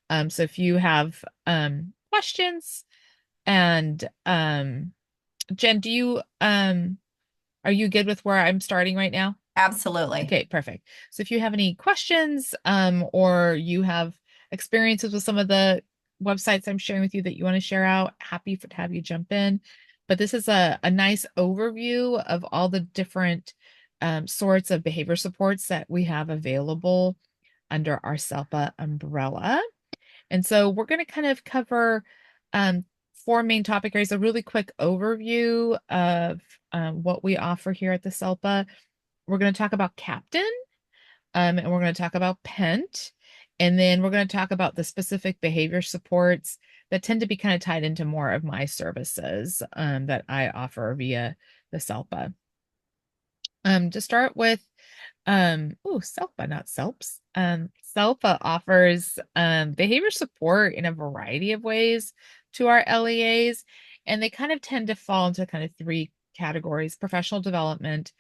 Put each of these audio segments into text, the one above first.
So if you have questions, and Jen, are you good with where I'm starting right now? Absolutely. Okay, perfect. So if you have any questions, or you have experiences with some of the websites I'm sharing with you that you want to share out, to have you jump in. But this is a nice overview of all the different sorts of behavior supports that we have available under our SELPA umbrella. And so we're going to kind of cover um, four main topic areas, a really quick overview of what we offer here at the SELPA. We're going to talk about Captain, and we're going to talk about PENT, and then we're going to talk about the specific behavior supports that tend to be kind of tied into more of my services that I offer via the SELPA. To start with, SELPA, not SELPs. SELPA offers behavior support in a variety of ways to our LEAs, and they kind of tend to fall into kind of three categories: professional development.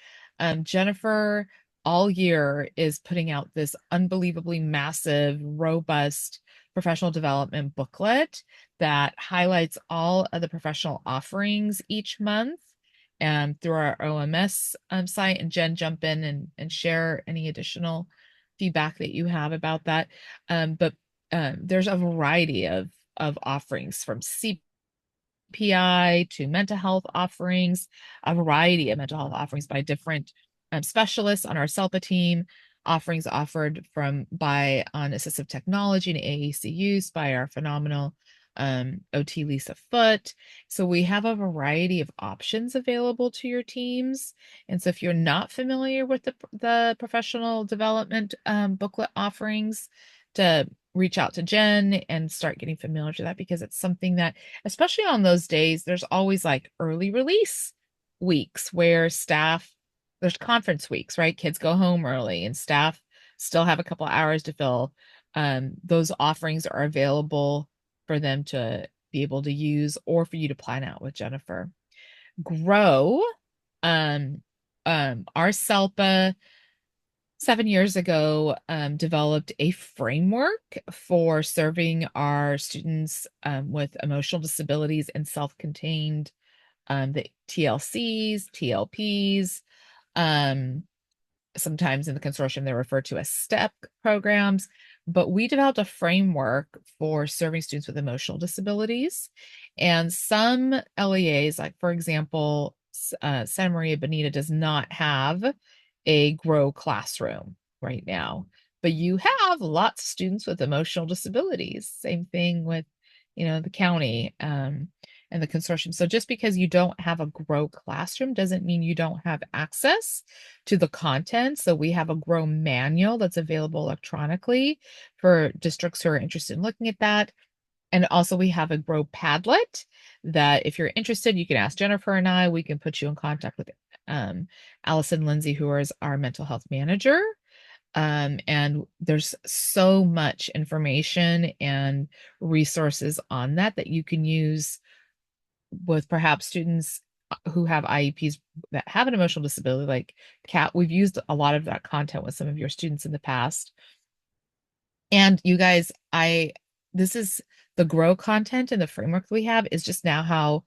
Jennifer all year is putting out this unbelievably massive, robust professional development booklet that highlights all of the professional offerings each month through our OMS site. And Jen, jump in and share any additional feedback that you have about that. But there's a variety of offerings, from CPI to mental health offerings, a variety of mental health offerings by different specialists on our SELPA team, offerings offered by on assistive technology and AAC use by our phenomenal OT Lisa Foote. So we have a variety of options available to your teams. And so if you're not familiar with the professional development booklet offerings, to reach out to Jen and start getting familiar with that, because it's something that, especially on those days, there's always like early release weeks where there's conference weeks, right? Kids go home early and staff still have a couple hours to fill. Those offerings are available for them to be able to use, or for you to plan out with Jennifer. Grow, um, our SELPA 7 years ago developed a framework for serving our students with emotional disabilities and self-contained, the TLCs, TLPs. Um, Sometimes in the consortium, they're referred to as STEP programs, but we developed a framework for serving students with emotional disabilities. And some LEAs, like for example, Santa Maria Bonita does not have a Grow classroom right now, but you have lots of students with emotional disabilities. Same thing with, the county. And the consortium. So just because you don't have a Grow classroom doesn't mean you don't have access to the content. So we have a Grow manual that's available electronically for districts who are interested in looking at that. And also we have a Grow Padlet that, if you're interested, you can ask Jennifer and I. We can put you in contact with Allison Lindsay, who is our mental health manager. And there's so much information and resources on that you can use with perhaps students who have IEPs that have an emotional disability, like Kat. We've used a lot of that content with some of your students in the past. And you guys, this is the Grow content, and the framework we have is just now how,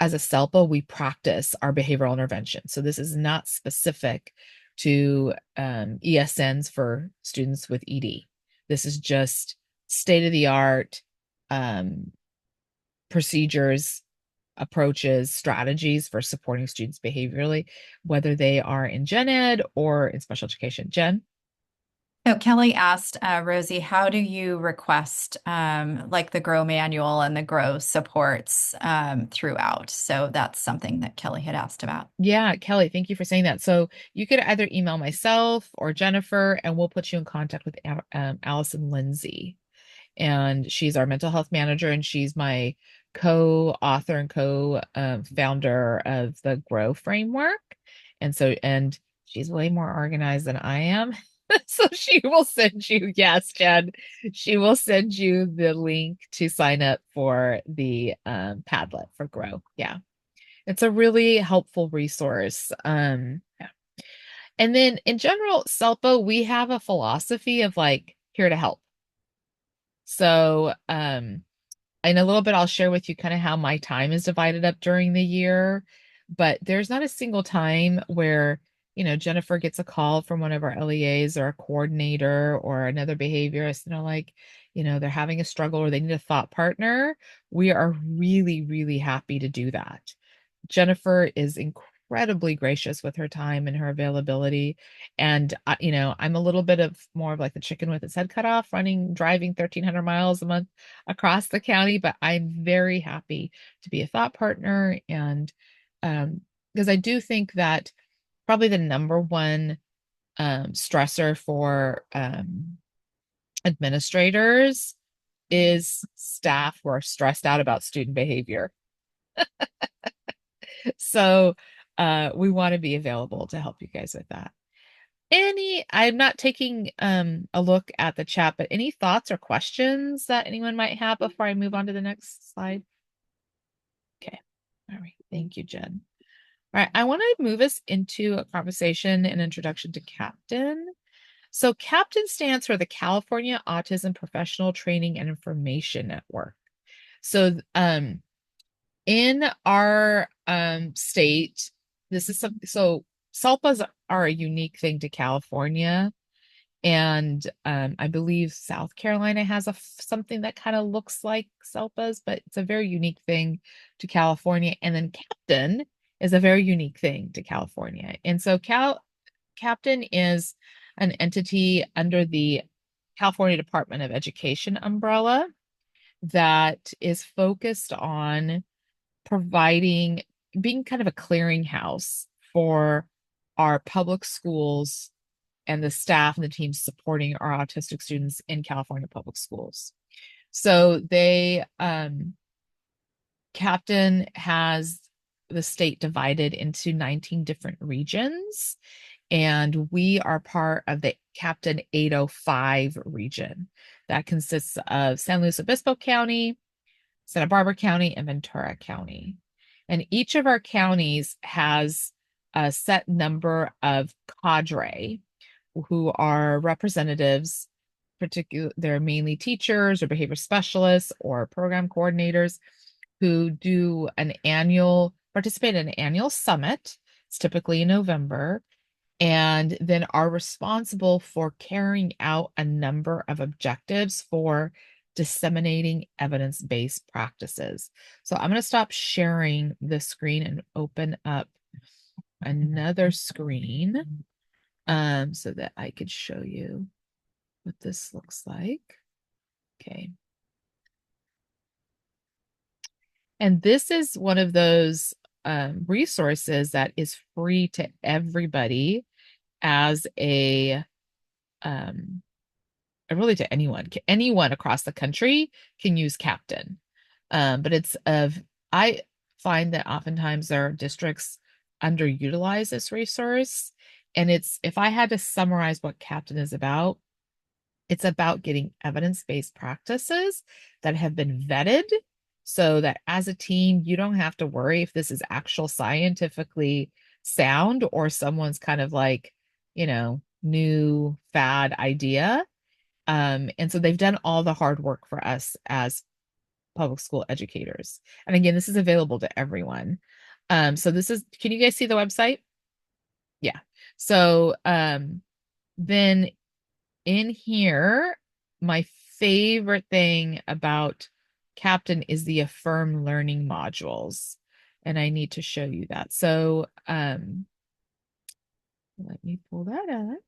as a SELPA, we practice our behavioral intervention. So this is not specific to ESNs for students with ED. This is just state of the art procedures, approaches, strategies for supporting students behaviorally, whether they are in gen ed or in special education. Jen? So Kelly asked Rosie, how do you request like the Grow manual and the Grow supports throughout? So that's something that Kelly had asked about. Yeah, Kelly, thank you for saying that. So you could either email myself or Jennifer, and we'll put you in contact with Allison Lindsay. And she's our mental health manager, and she's my co-author and co-founder of the Grow framework. And she's way more organized than I am. So she will send you, yes, Jen, she will send you the link to sign up for the Padlet for Grow. Yeah. It's a really helpful resource. Yeah. And then in general, SELPA, we have a philosophy of like here to help. So, in a little bit, I'll share with you kind of how my time is divided up during the year, but there's not a single time where, Jennifer gets a call from one of our LEAs or a coordinator or another behaviorist, like, they're having a struggle or they need a thought partner. We are really, really happy to do that. Jennifer is incredibly gracious with her time and her availability. And, I'm a little bit of more of like the chicken with its head cut off, driving 1,300 miles a month across the county, but I'm very happy to be a thought partner. And because I do think that probably the number one stressor for administrators is staff who are stressed out about student behavior. So we want to be available to help you guys with that. I'm not taking a look at the chat, but any thoughts or questions that anyone might have before I move on to the next slide? Okay. All right. Thank you, Jen. All right. I want to move us into a conversation and introduction to CAPTAIN. So CAPTAIN stands for the California Autism Professional Training and Information Network. So in our state, this is so SALPAs are a unique thing to California. And I believe South Carolina has something that kind of looks like SELPAs, but it's a very unique thing to California. And then CAPTAIN is a very unique thing to California. And so CAPTAIN is an entity under the California Department of Education umbrella that is focused on being kind of a clearinghouse for our public schools and the staff and the teams supporting our autistic students in California public schools. So CAPTAIN has the state divided into 19 different regions, and we are part of the CAPTAIN 805 region that consists of San Luis Obispo County, Santa Barbara County, and Ventura County. And each of our counties has a set number of cadre who are representatives, they're mainly teachers or behavior specialists or program coordinators who participate in an annual summit. It's typically in November, and then are responsible for carrying out a number of objectives for disseminating evidence-based practices. So I'm going to stop sharing the screen and open up another screen so that I could show you what this looks like. Okay. And this is one of those resources that is free to everybody as really to anyone across the country can use CAPTAIN. But I find that oftentimes there are districts underutilize this resource. And if I had to summarize what CAPTAIN is about, it's about getting evidence-based practices that have been vetted so that as a team, you don't have to worry if this is actual scientifically sound or someone's kind of like, new fad idea. And so they've done all the hard work for us as public school educators. And again, this is available to everyone. Can you guys see the website? Yeah. So then in here, my favorite thing about CAPTAIN is the Affirm Learning modules. And I need to show you that. So let me pull that up.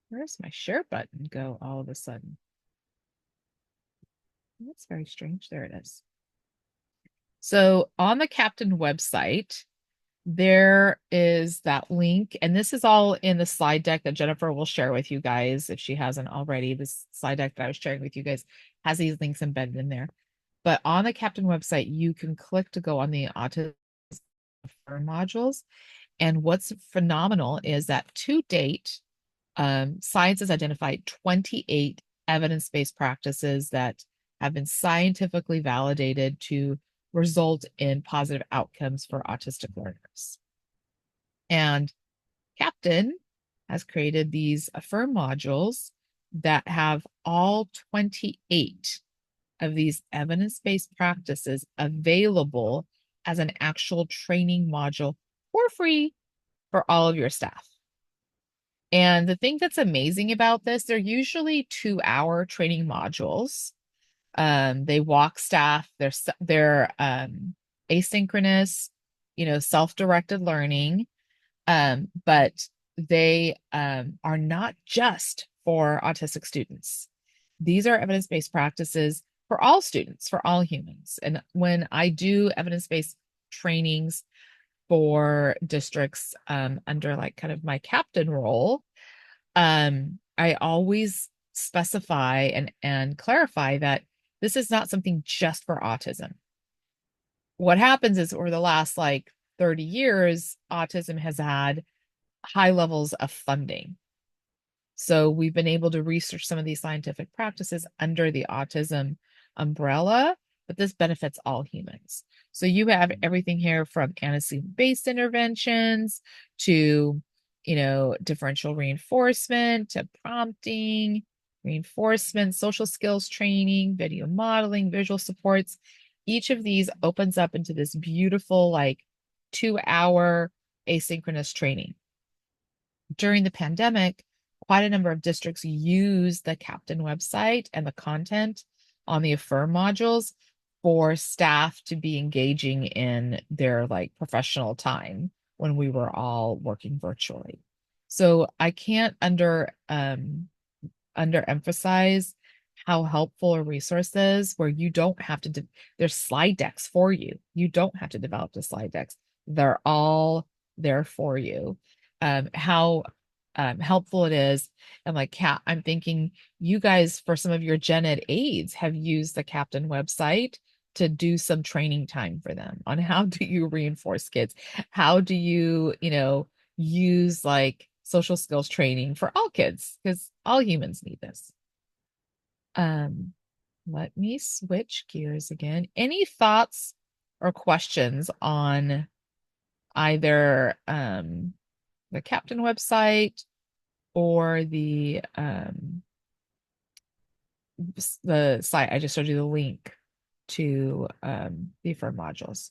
Where's my share button go all of a sudden? That's very strange. There it is. So on the CAPTAIN website, there is that link, and this is all in the slide deck that Jennifer will share with you guys if she hasn't already. This slide deck that I was sharing with you guys has these links embedded in there. But on the CAPTAIN website, you can click to go on the autism modules. And what's phenomenal is that to date, Science has identified 28 evidence-based practices that have been scientifically validated to result in positive outcomes for autistic learners. And Captain has created these Affirm modules that have all 28 of these evidence-based practices available as an actual training module for free for all of your staff. And the thing that's amazing about this, they're usually 2-hour training modules. They walk staff, they're asynchronous, self-directed learning. But they are not just for autistic students. These are evidence-based practices for all students, for all humans. And when I do evidence-based trainings for districts under like kind of my captain role, I always specify and clarify that this is not something just for autism. What happens is over the last like 30 years, autism has had high levels of funding. So we've been able to research some of these scientific practices under the autism umbrella, but this benefits all humans. So you have everything here from antecedent-based interventions to, differential reinforcement to prompting, reinforcement, social skills training, video modeling, visual supports. Each of these opens up into this beautiful, like 2-hour asynchronous training. During the pandemic, quite a number of districts used the Captain website and the content on the Affirm modules for staff to be engaging in their like professional time when we were all working virtually. So I can't underemphasize how helpful a resource is where you don't have to, there's slide decks for you. You don't have to develop the slide decks. They're all there for you. How helpful it is. And like Kat, I'm thinking you guys for some of your gen ed aides have used the Captain website to do some training time for them on how do you reinforce kids? How do you, use like social skills training for all kids because all humans need this. Um, Let me switch gears again. Any thoughts or questions on either the Captain website or the site? I just showed you the link to the Affirm modules.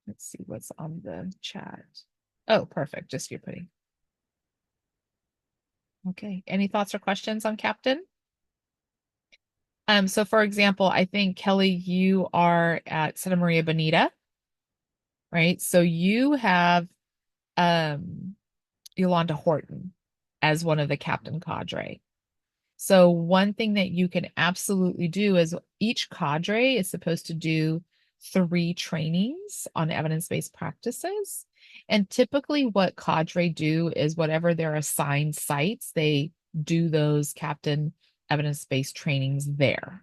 Let's see what's on the chat. Oh, perfect. Just you putting. Okay. Any thoughts or questions on Captain? So for example, I think Kelly, you are at Santa Maria Bonita, right? So you have Yolanda Horton as one of the Captain cadre. So one thing that you can absolutely do is each cadre is supposed to do 3 trainings on evidence-based practices. And typically what cadre do is whatever their assigned sites, they do those Captain evidence-based trainings there.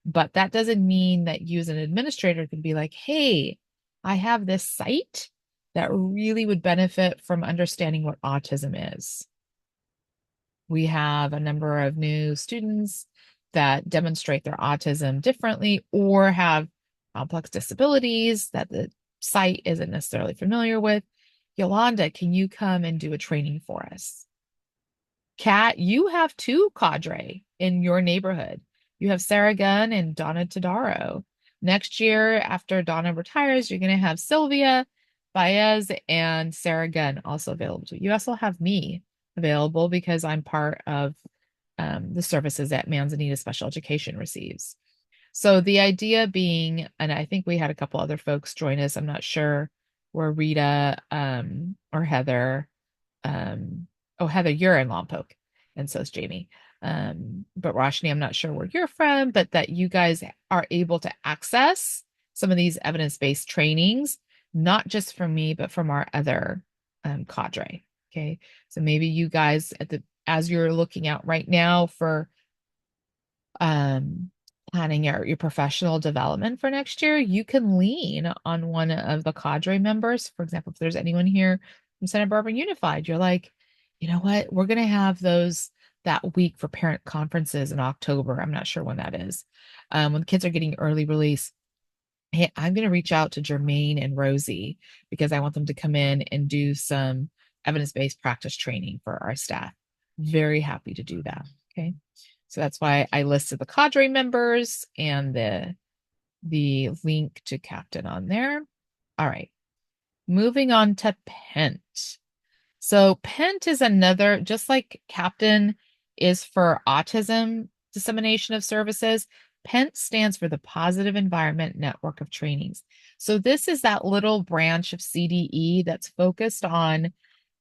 But that doesn't mean that you as an administrator can be like, hey, I have this site that really would benefit from understanding what autism is. We have a number of new students that demonstrate their autism differently or have complex disabilities that the site isn't necessarily familiar with. Yolanda, can you come and do a training for us? Kat, you have 2 cadre in your neighborhood. You have Sarah Gunn and Donna Todaro. Next year, after Donna retires, you're going to have Sylvia Baez and Sarah Gunn also available. You also have me available because I'm part of the services that Manzanita Special Education receives. So the idea being, and I think we had a couple other folks join us. I'm not sure where Rita or Heather. Oh, Heather, you're in Lompoc, and so is Jamie. But Roshni, I'm not sure where you're from, but that you guys are able to access some of these evidence-based trainings, not just from me, but from our other cadre. Okay. So maybe you guys as you're looking out right now for planning your professional development for next year, you can lean on one of the cadre members. For example, if there's anyone here from Santa Barbara Unified, you're like, you know what, we're going to have those that week for parent conferences in October. I'm not sure when that is. When the kids are getting early release, hey, I'm going to reach out to Jermaine and Rosy because I want them to come in and do some evidence-based practice training for our staff. Very happy to do that. Okay. So that's why I listed the cadre members and the link to Captain on there. All right. Moving on to PENT. So PENT is another, just like Captain is for autism dissemination of services, PENT stands for the Positive Environment Network of Trainings. So this is that little branch of CDE that's focused on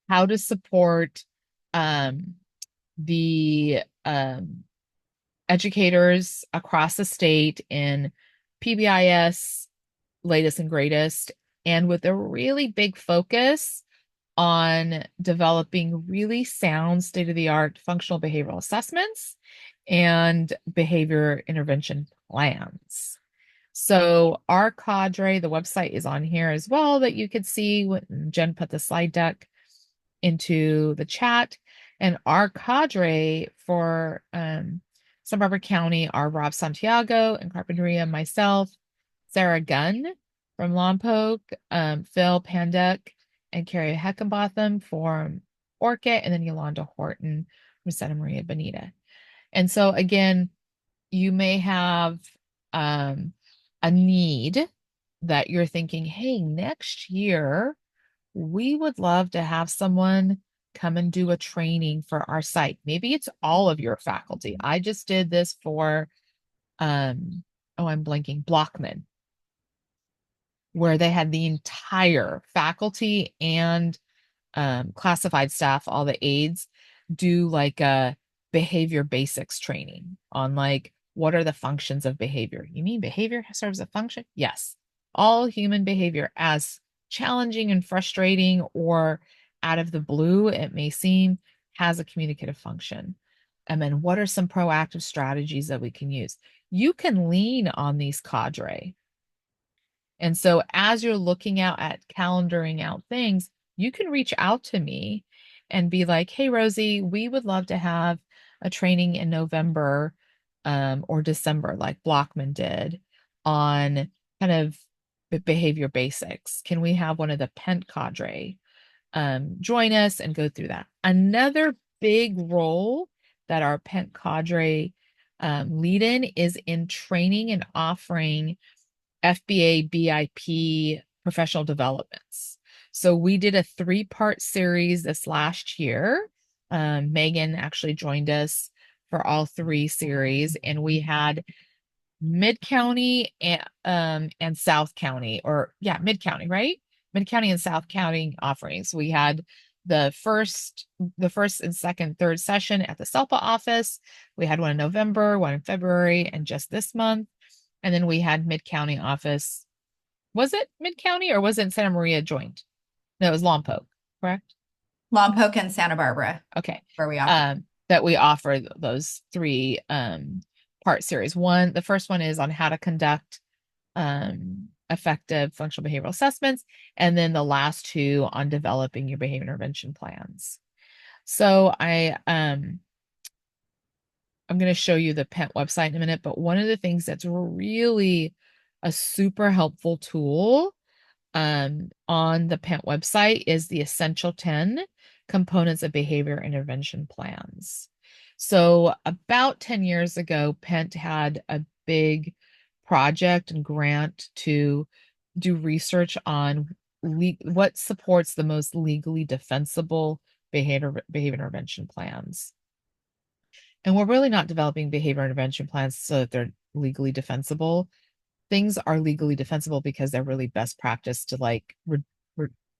how to support the educators across the state in PBIS, latest and greatest, and with a really big focus on developing really sound state-of-the-art functional behavioral assessments and behavior intervention plans. So our cadre, the website is on here as well that you could see when Jen put the slide deck into the chat. And our cadre for Santa Barbara County are Rob Santiago and Carpinteria, myself, Sarah Gunn from Lompoc, Phil Pandek, and Carrie Heckenbotham from Orchid, and then Yolanda Horton from Santa Maria Bonita. And so again, you may have a need that you're thinking, hey, next year, we would love to have someone come and do a training for our site. Maybe it's all of your faculty. I just did this for, oh, I'm blanking, Blockman, where they had the entire faculty and classified staff, all the aides, do like a behavior basics training on like what are the functions of behavior. You mean behavior serves a function? Yes. All human behavior, as challenging and frustrating or out of the blue it may seem, has a communicative function. And then what are some proactive strategies that we can use? You can lean on these cadre. And so as you're looking out at calendaring out things, you can reach out to me and be like, hey, Rosy, we would love to have a training in November or December, like Blockman did, on kind of behavior basics. Can we have one of the PENT cadre join us and go through that? Another big role that our PENT cadre lead in is in training and offering FBA BIP professional developments. So we did a 3-part series this last year. Megan actually joined us for all 3 series, and we had Mid County and South County, or yeah, Mid County, right? Mid County and South County offerings. We had the first and second, third session at the SELPA office. We had one in November, one in February, and just this month. And then we had Mid-County office. Was it Mid-County or was it Santa Maria joint? No, it was Lompoc, correct? Lompoc and Santa Barbara, Okay. where we offer. That we offer those 3 part series. The first one is on how to conduct effective functional behavioral assessments, and then the last 2 on developing your behavior intervention plans. So I'm going to show you the PENT website in a minute, but one of the things that's really a super helpful tool on the PENT website is the Essential 10 Components of Behavior Intervention Plans. So about 10 years ago, PENT had a big project and grant to do research on what supports the most legally defensible behavior intervention plans. And we're really not developing behavior intervention plans so that they're legally defensible. Things are legally defensible because they're really best practice to like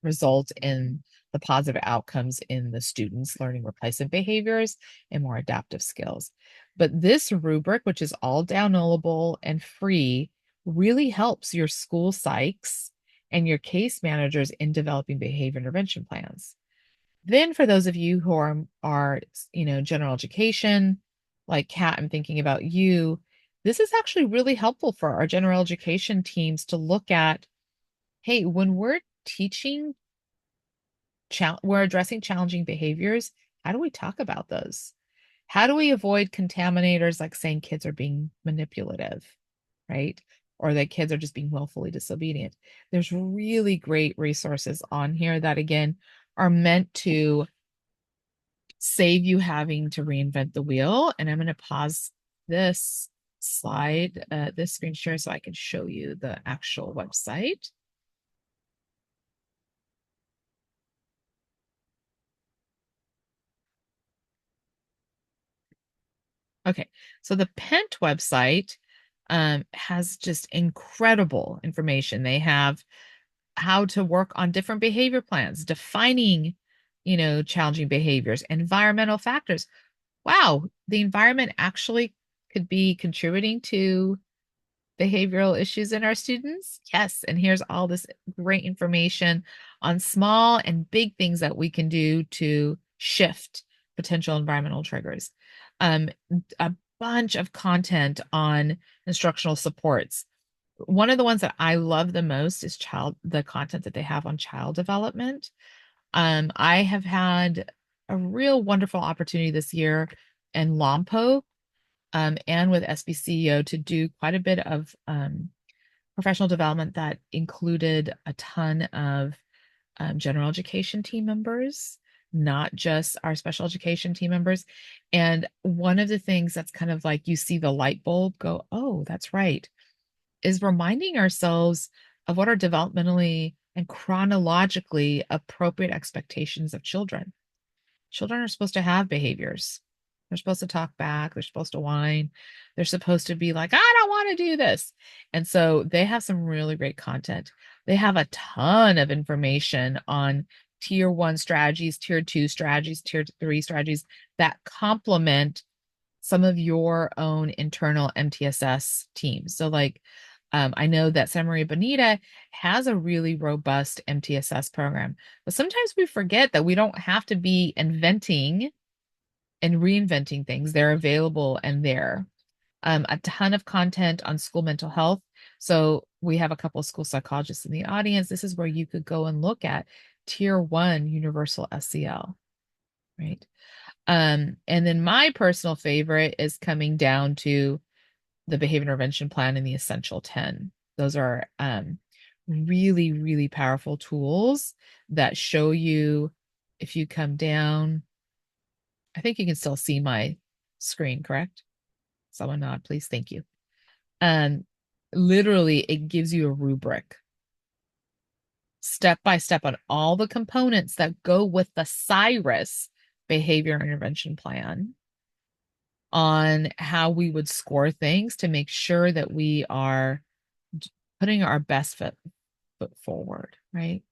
result in the positive outcomes in the students learning replacement behaviors and more adaptive skills. But this rubric, which is all downloadable and free, really helps your school psychs and your case managers in developing behavior intervention plans. Then for those of you who are general education, like Kat, I'm thinking about you. This is actually really helpful for our general education teams to look at, hey, when we're teaching, we're addressing challenging behaviors, how do we talk about those? How do we avoid contaminators like saying kids are being manipulative, right? Or that kids are just being willfully disobedient? There's really great resources on here that, again, are meant to save you having to reinvent the wheel. And I'm going to pause this slide, this screen share, so I can show you the actual website. Okay, so the PENT website has just incredible information. They have how to work on different behavior plans, defining, challenging behaviors, environmental factors. Wow, the environment actually could be contributing to behavioral issues in our students? Yes. And here's all this great information on small and big things that we can do to shift potential environmental triggers. Um, a bunch of content on instructional supports. One of the ones that I love the most is the content that they have on child development. I have had a real wonderful opportunity this year in Lompo and with SBCEO to do quite a bit of professional development that included a ton of general education team members, not just our special education team members. And one of the things that's kind of like you see the light bulb go, oh, that's right, is reminding ourselves of what are developmentally and chronologically appropriate expectations of children. Children are supposed to have behaviors. They're supposed to talk back. They're supposed to whine. They're supposed to be like, I don't want to do this. And so they have some really great content. They have a ton of information on tier one strategies, tier two strategies, tier three strategies that complement some of your own internal MTSS teams. So, like, I know that Santa Maria Bonita has a really robust MTSS program, but sometimes we forget that we don't have to be inventing and reinventing things. They're available and there. A ton of content on school mental health. So we have a couple of school psychologists in the audience. This is where you could go and look at tier one universal SEL, right? And then my personal favorite is coming down to the behavior intervention plan and the essential 10. Those are really, really powerful tools that show you if you come down. I think you can still see my screen, correct? Someone nod, please. Thank you. Um, Literally, it gives you a rubric step by step on all the components that go with the CIRUS behavior intervention plan on how we would score things to make sure that we are putting our best foot forward, right?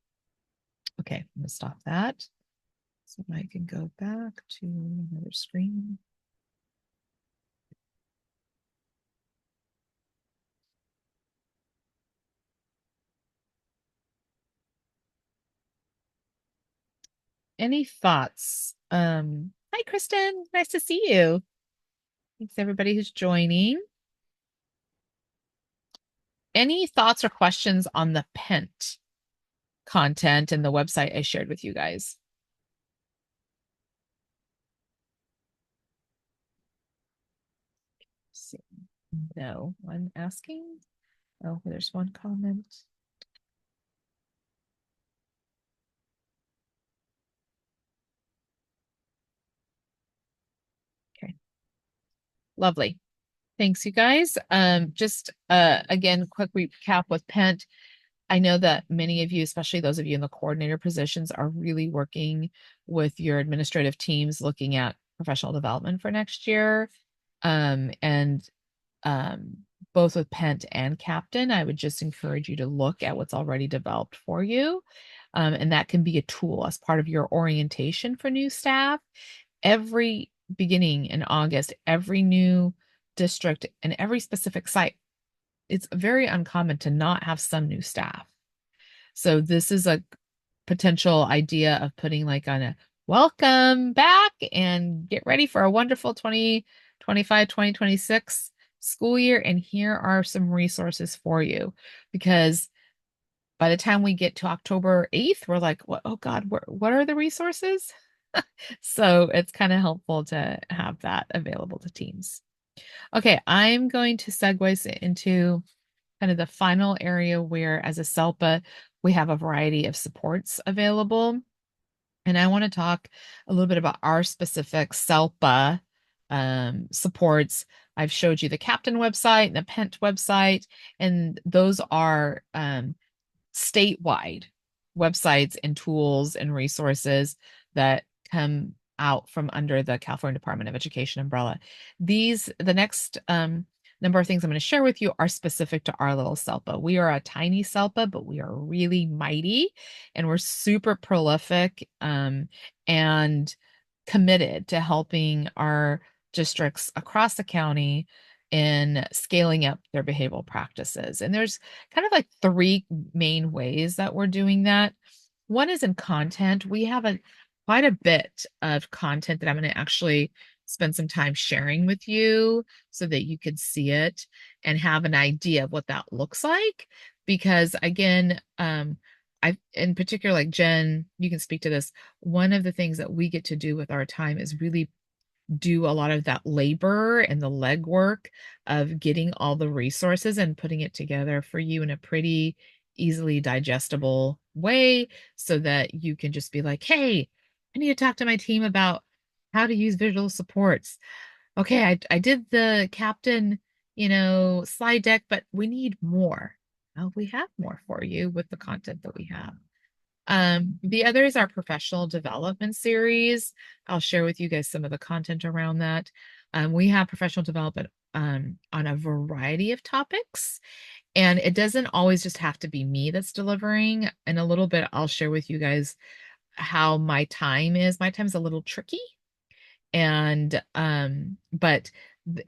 Okay, I'm gonna stop that. So I can go back to another screen. Any thoughts? Hi, Kristen. Nice to see you. Thanks everybody who's joining. Any thoughts or questions on the PENT content and the website I shared with you guys? Let's see. No, I'm asking. Oh, there's one comment. Okay, lovely. Thanks, you guys. Just again, quick recap with PENT. I know that many of you, especially those of you in the coordinator positions, are really working with your administrative teams looking at professional development for next year. And both with PENT and Captain, I would just encourage you to look at what's already developed for you. And that can be a tool as part of your orientation for new staff. Every beginning in August, every new district and every specific site, it's very uncommon to not have some new staff. So this is a potential idea of putting like on a welcome back and get ready for a wonderful 2025, 2026 school year, and here are some resources for you. Because by the time we get to October 8th, we're like, what, oh God, what are the resources? So it's kind of helpful to have that available to teams. Okay, I'm going to segue into kind of the final area where, as a SELPA, we have a variety of supports available. And I want to talk a little bit about our specific SELPA supports. I've showed you the Captain website and the PENT website, and those are statewide websites and tools and resources that come out from under the California Department of Education umbrella. The next number of things I'm going to share with you are specific to our little SELPA. We are a tiny SELPA, but we are really mighty and we're super prolific and committed to helping our districts across the county in scaling up their behavioral practices. And there's kind of like three main ways that we're doing that. One is in content. We have quite a bit of content that I'm going to actually spend some time sharing with you so that you could see it and have an idea of what that looks like. Because again, I in particular, like Jen, you can speak to this. One of the things that we get to do with our time is really do a lot of that labor and the legwork of getting all the resources and putting it together for you in a pretty easily digestible way so that you can just be like, hey, I need to talk to my team about how to use visual supports. Okay, I did the Captain, slide deck, but we need more. Well, we have more for you with the content that we have. The other is our professional development series. I'll share with you guys some of the content around that. We have professional development on a variety of topics, and it doesn't always just have to be me that's delivering. In a little bit, I'll share with you guys how my time is. My time is a little tricky, and but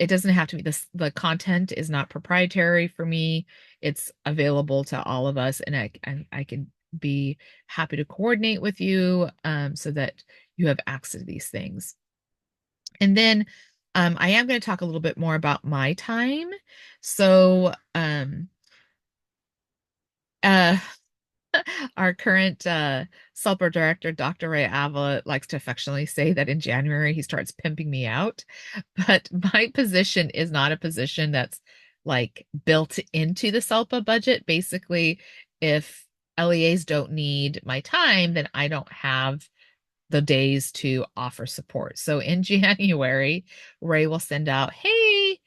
it doesn't have to be this. The content is not proprietary for me. It's available to all of us, and I can be happy to coordinate with you so that you have access to these things. And then I am going to talk a little bit more about my time. So uh, our current SELPA director, Dr. Ray Avila, likes to affectionately say that in January he starts pimping me out. But my position is not a position that's like built into the SELPA budget. Basically, if LEAs don't need my time, then I don't have the days to offer support. So in January, Ray will send out, hey,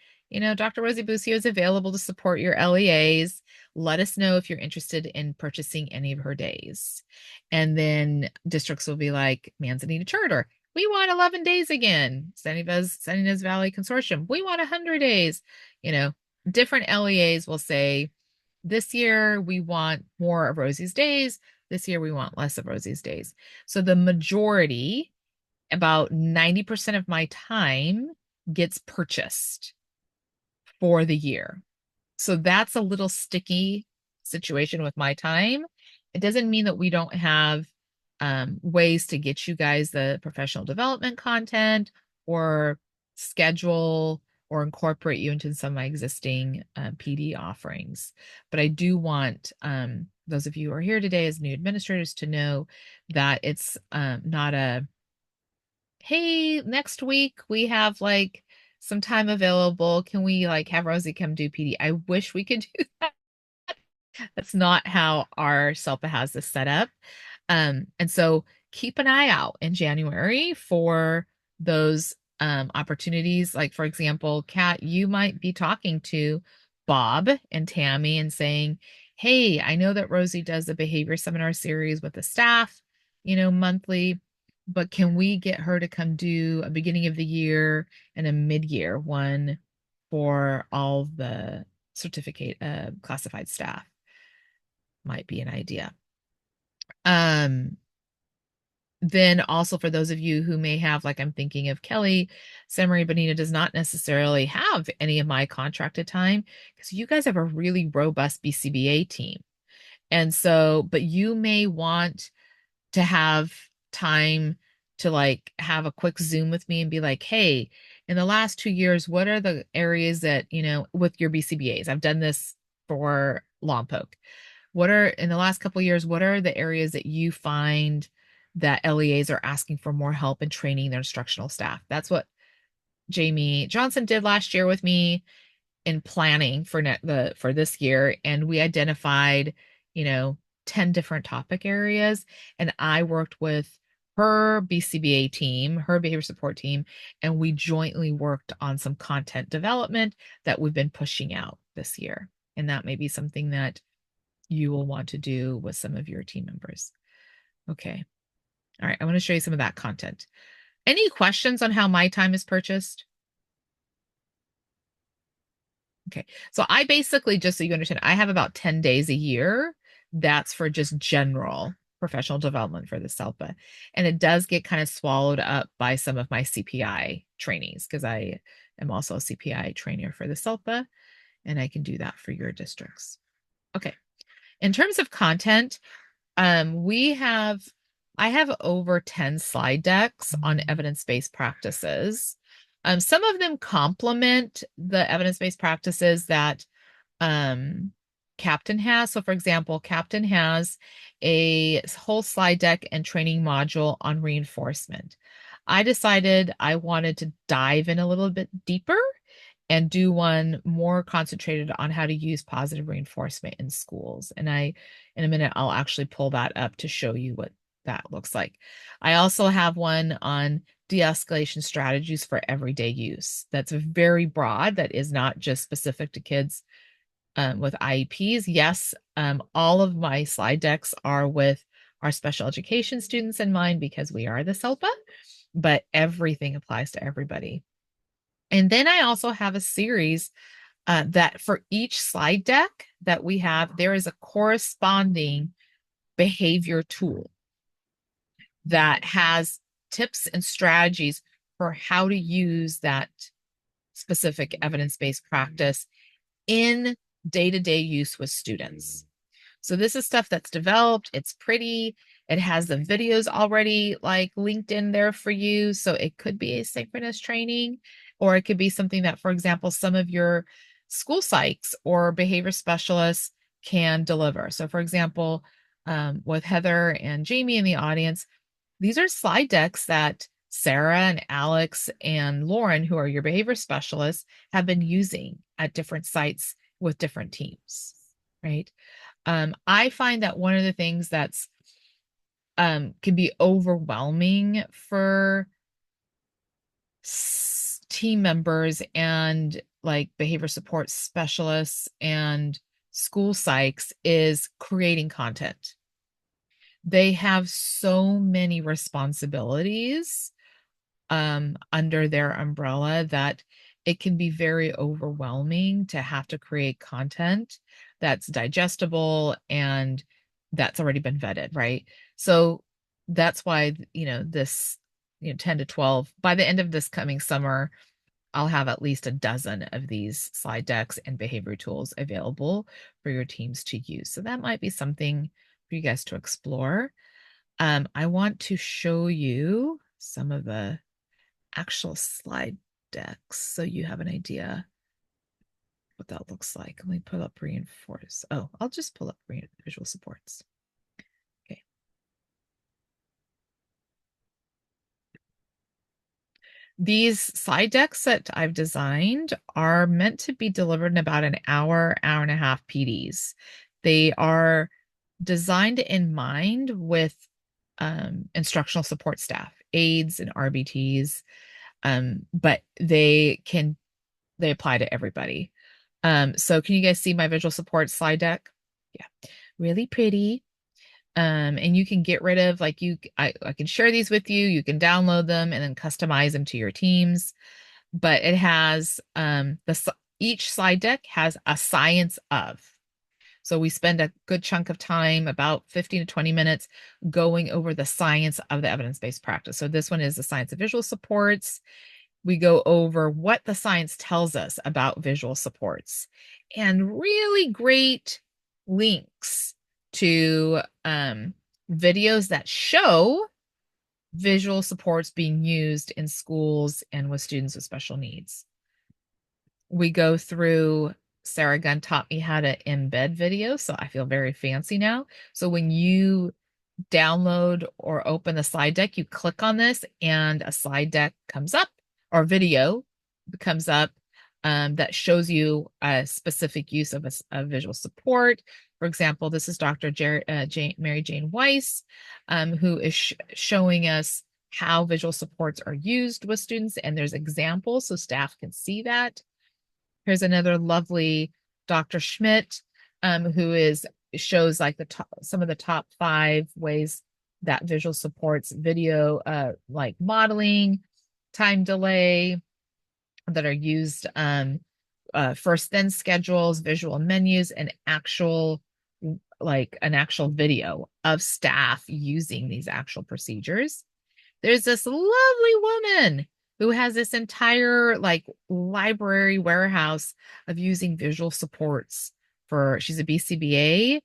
Dr. Rosy Bucio is available to support your LEAs. Let us know if you're interested in purchasing any of her days. And then districts will be like, Manzanita Charter, we want 11 days again. San Ynez Valley Consortium, we want 100 days. Different LEAs will say, this year we want more of Rosy's days. This year we want less of Rosy's days. So the majority, about 90% of my time, gets purchased for the year. So that's a little sticky situation with my time. It doesn't mean that we don't have ways to get you guys the professional development content or schedule or incorporate you into some of my existing PD offerings. But I do want those of you who are here today as new administrators to know that it's not a, hey, next week we have like some time available. Can we like have Rosy come do PD? I wish we could do that. That's not how our SELPA has this set up. And so keep an eye out in January for those opportunities. Like, for example, Kat, you might be talking to Bob and Tammy and saying, hey, I know that Rosy does a behavior seminar series with the staff, monthly, but can we get her to come do a beginning of the year and a mid-year one for all the certificate classified staff? Might be an idea. Then also for those of you who may have, like I'm thinking of Kelly, Santa Maria Bonita does not necessarily have any of my contracted time because you guys have a really robust BCBA team. And so, but you may want to have time to like have a quick Zoom with me and be like, hey, in the last 2 years, what are the areas that, with your BCBAs? I've done this for Lompoc. In the last couple of years, what are the areas that you find that LEAs are asking for more help in training their instructional staff? That's what Jamie Johnson did last year with me in planning for this year, and we identified, you know, 10 different topic areas, and I worked with her BCBA team, her behavior support team, and we jointly worked on some content development that we've been pushing out this year. And that may be something that you will want to do with some of your team members. Okay. All right. I want to show you some of that content. Any questions on how my time is purchased? Okay. So I basically, just so you understand, I have about 10 days a year. That's for just general professional development for the SELPA. And it does get kind of swallowed up by some of my CPI trainings because I am also a CPI trainer for the SELPA, and I can do that for your districts. Okay. In terms of content, we have I have over 10 slide decks on evidence-based practices. Some of them complement the evidence-based practices that Captain has. So for example, Captain has a whole slide deck and training module on reinforcement. I decided I wanted to dive in a little bit deeper and do one more concentrated on how to use positive reinforcement in schools. And in a minute, I'll actually pull that up to show you what that looks like. I also have one on de-escalation strategies for everyday use. That's very broad. That is not just specific to kids with IEPs. Yes, all of my slide decks are with our special education students in mind because we are the SELPA, but everything applies to everybody. And then I also have a series that for each slide deck that we have, there is a corresponding behavior tool that has tips and strategies for how to use that specific evidence-based practice in day-to-day use with students. So this is stuff that's developed. It's pretty. It has the videos already like linked in there for you. So it could be asynchronous training, or it could be something that, for example, some of your school psychs or behavior specialists can deliver. So for example, with Heather and Jamie in the audience, these are slide decks that Sarah and Alex and Lauren, who are your behavior specialists, have been using at different sites with different teams, right? I find that one of the things that's can be overwhelming for team members and like behavior support specialists and school psychs is creating content. They have so many responsibilities under their umbrella that it can be very overwhelming to have to create content that's digestible and that's already been vetted, right? So that's why, this, 10 to 12, by the end of this coming summer, I'll have at least a dozen of these slide decks and behavior tools available for your teams to use. So that might be something for you guys to explore. I want to show you some of the actual slide decks so you have an idea what that looks like. Let me pull up reinforce. Oh, I'll just pull up visual supports. Okay. These slide decks that I've designed are meant to be delivered in about an hour, hour and a half PDs. They are designed in mind with instructional support staff, aides and RBTs, but they apply to everybody. So can you guys see my visual support slide deck? Yeah, really pretty. And you can get rid of I can share these with you. You can download them and then customize them to your teams. But it has each slide deck has a science of. So we spend a good chunk of time, about 15 to 20 minutes, going over the science of the evidence-based practice. So this one is the science of visual supports. We go over what the science tells us about visual supports and really great links to videos that show visual supports being used in schools and with students with special needs. We go through, Sarah Gunn taught me how to embed video, so I feel very fancy now. So when you download or open the slide deck, you click on this and a slide deck comes up or video comes up that shows you a specific use of a visual support. For example, this is Dr. Mary Jane Weiss, who is showing us how visual supports are used with students, and there's examples so staff can see that. Here's another lovely Dr. Schmidt, who shows like some of the top 5 ways that visual supports video, like modeling, time delay, that are used, first then schedules, visual menus, and an actual video of staff using these actual procedures. There's this lovely woman who has this entire like library warehouse of using visual supports she's a BCBA,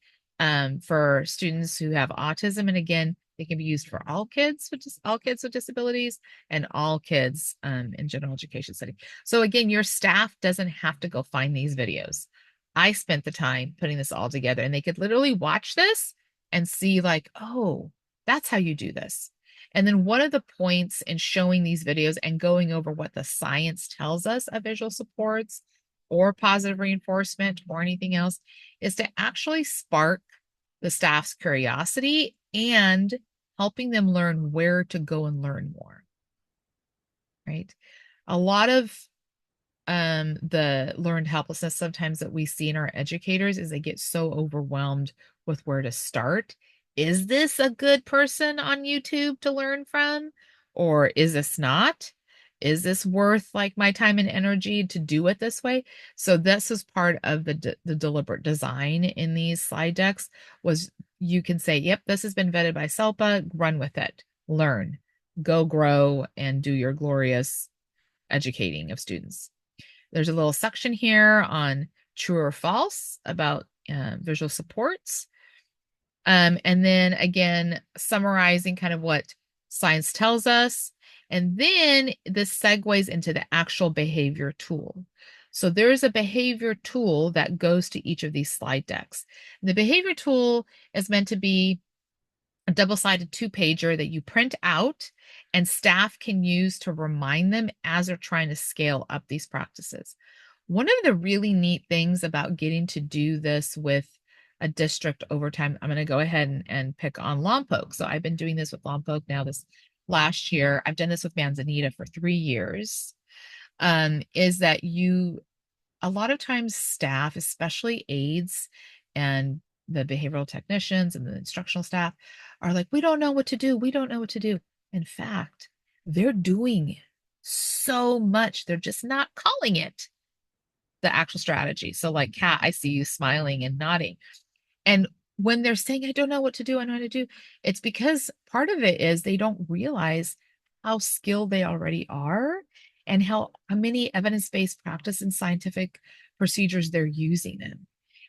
for students who have autism. And again, they can be used for all kids with disabilities and all kids in general education setting. So again, your staff doesn't have to go find these videos. I spent the time putting this all together, and they could literally watch this and see like, oh, that's how you do this. And then one of the points in showing these videos and going over what the science tells us of visual supports or positive reinforcement or anything else is to actually spark the staff's curiosity and helping them learn where to go and learn more, right? A lot of the learned helplessness sometimes that we see in our educators is they get so overwhelmed with where to start. Is this a good person on YouTube to learn from? Or is this not? Is this worth like my time and energy to do it this way? So this is part of the deliberate design in these slide decks was you can say, yep, this has been vetted by SELPA, run with it, learn, go grow, and do your glorious educating of students. There's a little section here on true or false about visual supports. And then again, summarizing kind of what science tells us. And then this segues into the actual behavior tool. So there's a behavior tool that goes to each of these slide decks. The behavior tool is meant to be a double-sided 2-pager that you print out and staff can use to remind them as they're trying to scale up these practices. One of the really neat things about getting to do this with a district over time, I'm going to go ahead and pick on Lompoc. So I've been doing this with Lompoc now this last year. I've done this with Manzanita for 3 years. Is that a lot of times staff, especially aides and the behavioral technicians and the instructional staff are like, we don't know what to do. We don't know what to do. In fact, they're doing so much. They're just not calling it the actual strategy. So like Kat, I see you smiling and nodding. And when they're saying, I don't know what to do, I don't know what to do, it's because part of it is they don't realize how skilled they already are and how many evidence-based practice and scientific procedures they're using in.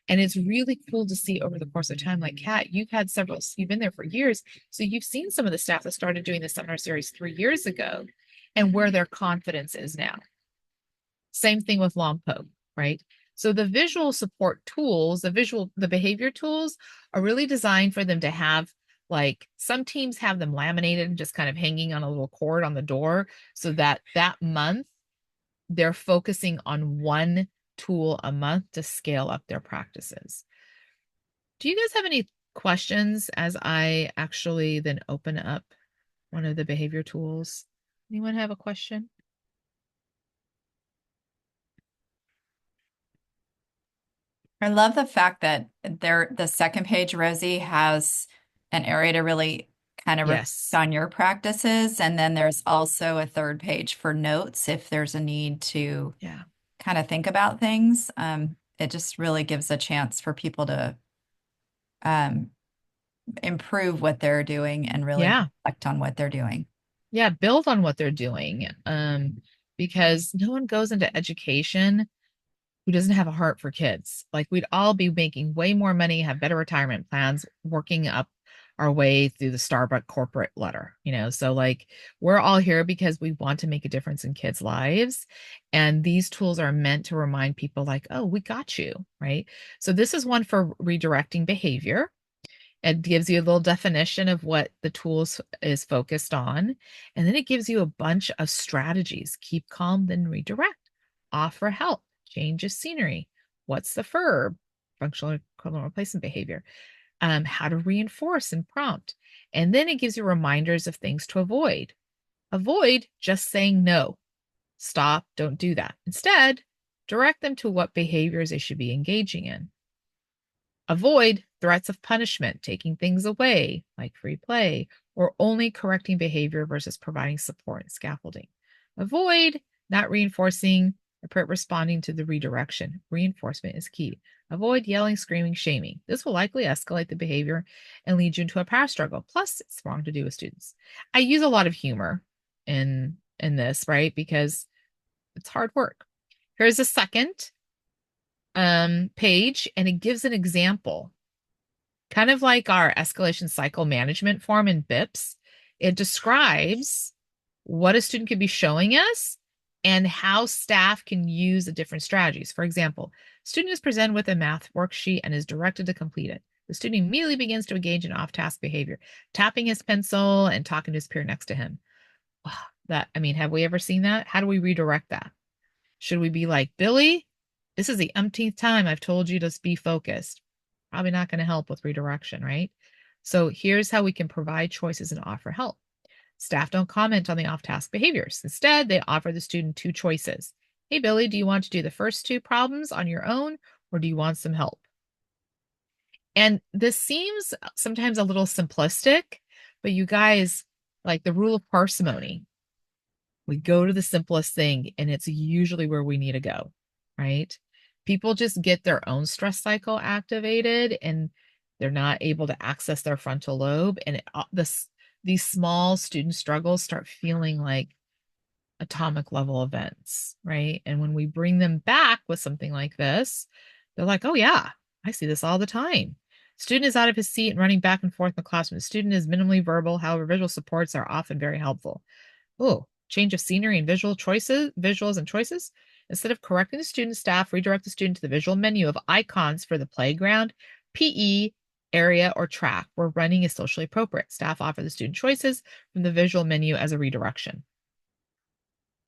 And it's really cool to see over the course of time, like Kat, you've been there for years. So you've seen some of the staff that started doing the seminar series 3 years ago and where their confidence is now. Same thing with Lompoc, right? So the visual support tools, the behavior tools are really designed for them to have, like some teams have them laminated and just kind of hanging on a little cord on the door so that month they're focusing on one tool a month to scale up their practices. Do you guys have any questions as I actually then open up one of the behavior tools? Anyone have a question? I love the fact that the second page, Rosie, has an area to really kind of reflect Yes. on your practices. And then there's also a third page for notes if there's a need to Yeah. kind of think about things. It just really gives a chance for people to um, improve what they're doing and really Yeah. reflect on what they're doing. Yeah, build on what they're doing. Because no one goes into education who doesn't have a heart for kids. Like we'd all be making way more money, have better retirement plans, working up our way through the Starbucks corporate letter, So like we're all here because we want to make a difference in kids' lives. And these tools are meant to remind people like, oh, we got you, right? So this is one for redirecting behavior. It gives you a little definition of what the tools is focused on. And then it gives you a bunch of strategies. Keep calm, then redirect. Offer help. Change of scenery. What's the verb? Functional equivalent replacement behavior. How to reinforce and prompt. And then it gives you reminders of things to avoid. Avoid just saying no. Stop, don't do that. Instead, direct them to what behaviors they should be engaging in. Avoid threats of punishment, taking things away, like free play, or only correcting behavior versus providing support and scaffolding. Avoid not reinforcing or responding to the redirection. Reinforcement is key. Avoid yelling, screaming, shaming. This will likely escalate the behavior and lead you into a power struggle. Plus, it's wrong to do with students. I use a lot of humor in this, right? Because it's hard work. Here's a second page, and it gives an example, kind of like our escalation cycle management form in BIPS. It describes what a student could be showing us and how staff can use the different strategies. For example, student is presented with a math worksheet and is directed to complete it. The student immediately begins to engage in off-task behavior, tapping his pencil and talking to his peer next to him. Have we ever seen that? How do we redirect that? Should we be like, Billy, this is the umpteenth time I've told you to be focused? Probably not going to help with redirection, right? So here's how we can provide choices and offer help. Staff don't comment on the off-task behaviors. Instead, they offer the student two choices. Hey, Billy, do you want to do the first two problems on your own, or do you want some help? And this seems sometimes a little simplistic, but you guys, like the rule of parsimony, we go to the simplest thing, and it's usually where we need to go, right? People just get their own stress cycle activated and they're not able to access their frontal lobe. And these small student struggles start feeling like atomic level events, right? And when we bring them back with something like this, they're like, oh, yeah, I see this all the time. Student is out of his seat and running back and forth in the classroom. The student is minimally verbal. However, visual supports are often very helpful. Oh, change of scenery and visuals and choices. Instead of correcting the student, staff redirect the student to the visual menu of icons for the playground, PE, area, or track where running is socially appropriate. Staff offer the student choices from the visual menu as a redirection.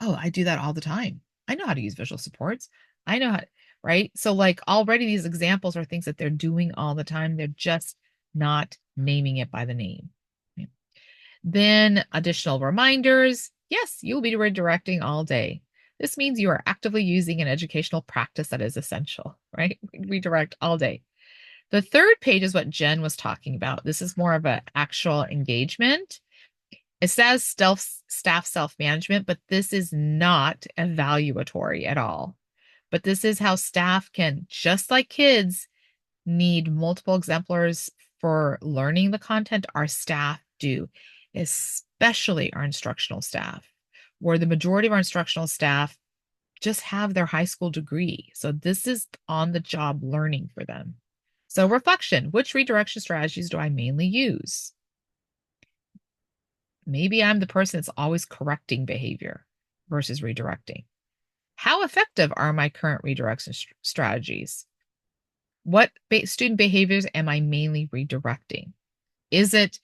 Oh, I do that all the time. I know how to use visual supports. I know how, right? So like already these examples are things that they're doing all the time. They're just not naming it by the name. Okay. Then additional reminders. Yes, you'll be redirecting all day. This means you are actively using an educational practice that is essential, right? Redirect all day. The third page is what Jen was talking about. This is more of an actual engagement. It says staff self-management, but this is not evaluatory at all. But this is how staff can, just like kids, need multiple exemplars for learning the content. Our staff do, especially our instructional staff, where the majority of our instructional staff just have their high school degree. So this is on-the-job learning for them. So reflection, which redirection strategies do I mainly use? Maybe I'm the person that's always correcting behavior versus redirecting. How effective are my current redirection strategies? What student behaviors am I mainly redirecting? Is it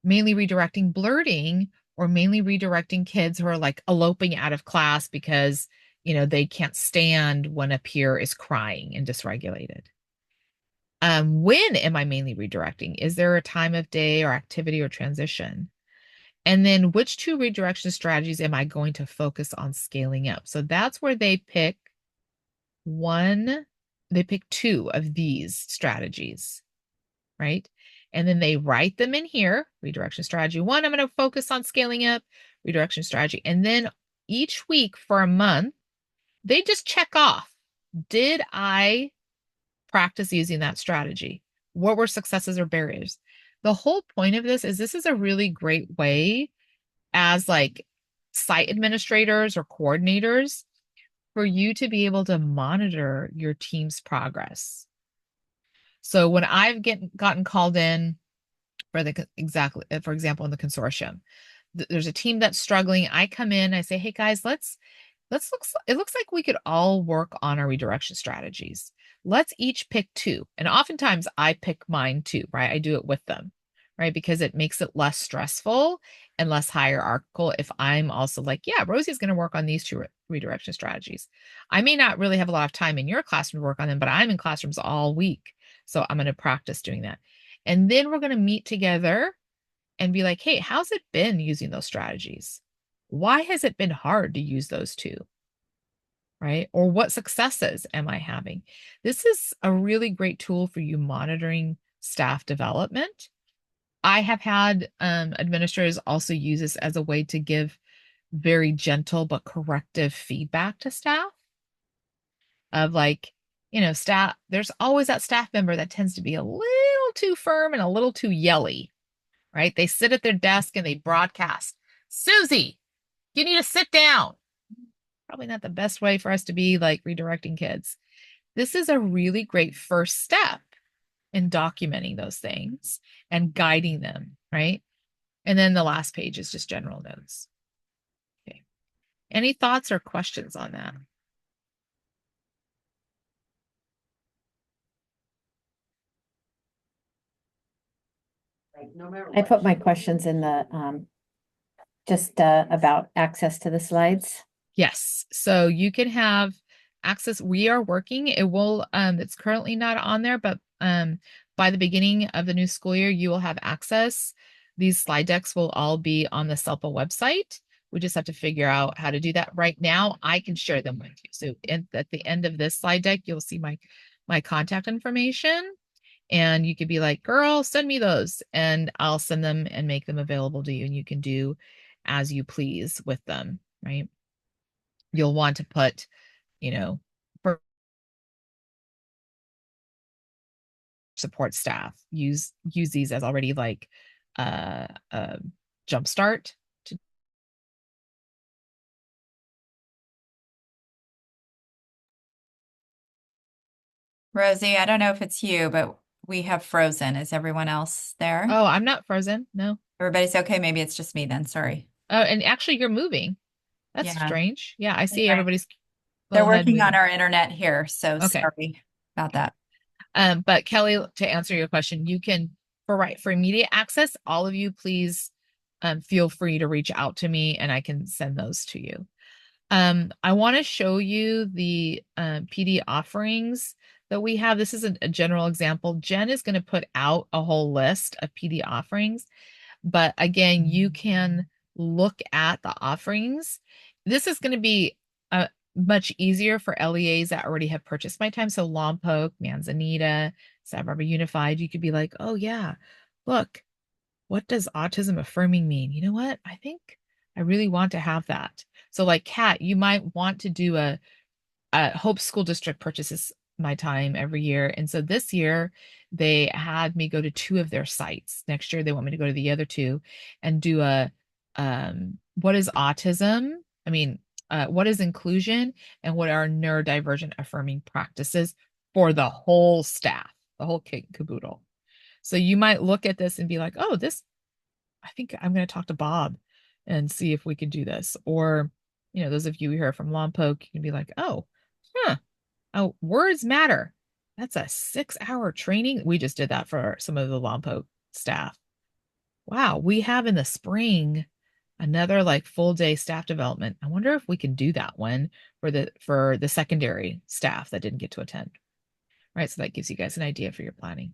mainly redirecting blurting or mainly redirecting kids who are like eloping out of class because, they can't stand when a peer is crying and dysregulated? When am I mainly redirecting? Is there a time of day or activity or transition? And then which two redirection strategies am I going to focus on scaling up? So that's where they pick two of these strategies, right? And then they write them in here. Redirection strategy one, I'm going to focus on scaling up. Redirection strategy. And then each week for a month, they just check off. Did I practice using that strategy? What were successes or barriers? The whole point of this is a really great way as like site administrators or coordinators for you to be able to monitor your team's progress. So when I've gotten called in for the exactly for example in the consortium. There's a team that's struggling. I come in, I say, hey guys, let's look, it looks like we could all work on our redirection strategies. Let's each pick two. And oftentimes I pick mine too, right? I do it with them, right? Because it makes it less stressful and less hierarchical if I'm also like, yeah, Rosie's going to work on these two redirection strategies. I may not really have a lot of time in your classroom to work on them, but I'm in classrooms all week. So I'm going to practice doing that. And then we're going to meet together and be like, hey, how's it been using those strategies? Why has it been hard to use those two? Right? Or what successes am I having? This is a really great tool for you monitoring staff development. I have had administrators also use this as a way to give very gentle but corrective feedback to staff of like, staff, there's always that staff member that tends to be a little too firm and a little too yelly, right? They sit at their desk and they broadcast, Susie, you need to sit down. Probably not the best way for us to be like redirecting kids. This is a really great first step in documenting those things and guiding them, right? And then the last page is just general notes. Okay. Any thoughts or questions on that? I put my questions in the just about access to the slides. Yes. So you can have access. We are working. It will, it's currently not on there, but by the beginning of the new school year, you will have access. These slide decks will all be on the SELPA website. We just have to figure out how to do that. Right now, I can share them with you. So at the end of this slide deck, you'll see my contact information. And you could be like, girl, send me those. And I'll send them and make them available to you. And you can do as you please with them, right? You'll want to put, for support staff, use these as already like a jump start to. Rosie, I don't know if it's you, but we have frozen. Is everyone else there? Oh, I'm not frozen. No. Everybody's okay. Maybe it's just me then. Sorry. Oh, and actually you're moving. That's Yeah. strange. Yeah, I see Anyway, everybody's they're little head working on moving. our internet here, so Okay. sorry about that. But Kelly, to answer your question, you can for immediate access, all of you please feel free to reach out to me and I can send those to you. I want to show you the PD offerings that we have. This is a general example. Jen is going to put out a whole list of PD offerings, but again, you can look at the offerings. This is going to be much easier for LEAs that already have purchased my time. So Lompoc, Manzanita, Sag Harbor Unified, you could be like, oh yeah, look, what does autism affirming mean? You know what? I think I really want to have that. So like Kat, you might want to do a Hope School District purchases my time every year. And so this year they had me go to two of their sites. Next year they want me to go to the other two and do a what is autism? I mean, what is inclusion and what are neurodivergent affirming practices for the whole staff, the whole kit and caboodle. So you might look at this and be like, oh, this, I think I'm going to talk to Bob and see if we can do this. Or, those of you here from Lompoc, you can be like, huh, oh, words matter. That's a 6-hour training. We just did that for some of the Lompoc staff. Wow, we have in the spring another like full day staff development. I wonder if we can do that one for the secondary staff that didn't get to attend. Right, so that gives you guys an idea for your planning.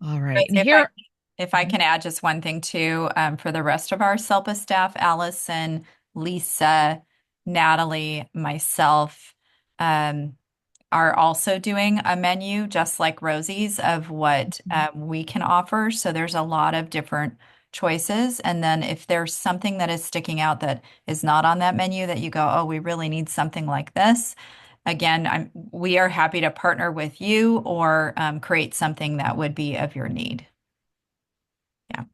All right, and Rosie, here. if I can add just one thing too, for the rest of our SELPA staff, Allison, Lisa, Natalie, myself, are also doing a menu just like Rosie's of what we can offer. So there's a lot of different choices. And then if there's something that is sticking out that is not on that menu that you go, oh, we really need something like this. Again, we are happy to partner with you or create something that would be of your need. Yeah.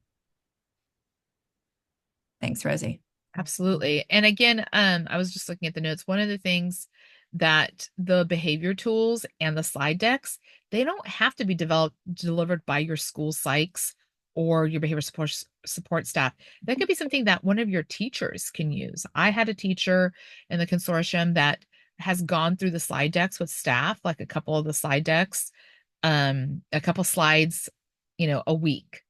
Thanks, Rosie. Absolutely. And again, I was just looking at the notes. One of the things that the behavior tools and the slide decks, they don't have to be delivered by your school psychs or your behavior support staff. That could be something that one of your teachers can use. I had a teacher in the consortium that has gone through the slide decks with staff, like a couple of the slide decks, a couple slides, a week.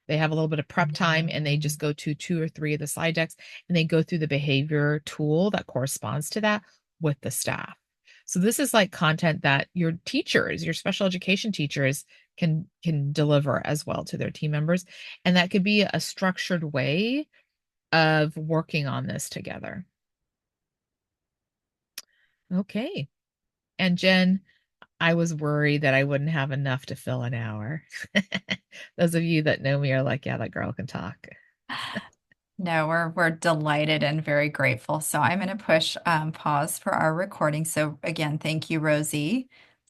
They have a little bit of prep time and they just go to 2 or 3 of the slide decks and they go through the behavior tool that corresponds to that with the staff. So this is like content that your teachers, your special education teachers can deliver as well to their team members. And that could be a structured way of working on this together. Okay. And Jen, I was worried that I wouldn't have enough to fill an hour. Those of you that know me are like, yeah, that girl can talk. No, we're delighted and very grateful. So I'm going to push pause for our recording. So again, thank you, Rosie.